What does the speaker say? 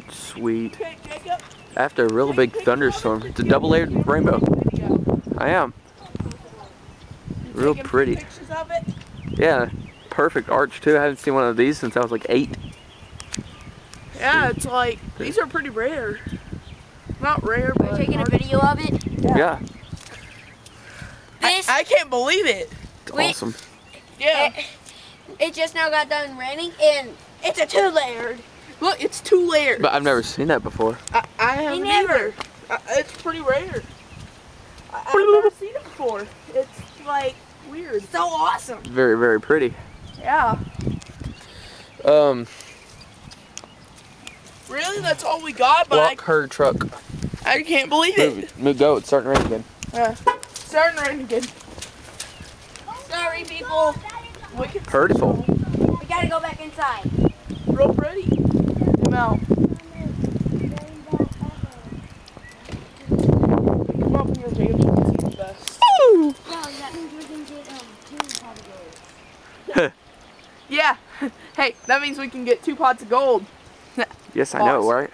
Sweet. Okay, Jacob. After a real big thunderstorm. It's a double-layered rainbow. I am. Real pretty. Pictures of it? Yeah. Perfect arch too. I haven't seen one of these since I was like 8. Yeah, it's like, these are pretty rare. Not rare, but... Are you taking a video of it? Yeah. This... I can't believe it. It's awesome. Yeah. It just now got done raining, and it's a 2-layered. Look, it's 2 layers. But I've never seen that before. I haven't never. either. It's pretty rare. I've never seen it before. It's like weird. So awesome. Very, very pretty. Yeah. Really? That's all we got? But Walk her truck. I can't believe it. Move, go. It's starting to rain again. Starting to rain again. Sorry, people. Prettiful. We gotta go back inside. Real pretty. Come out. Come up here, Jacob. You can see the best. Wow, that means we can get 2 pots of gold. Yeah. Hey, that means we can get 2 pots of gold. Yes, I know, Awesome. right?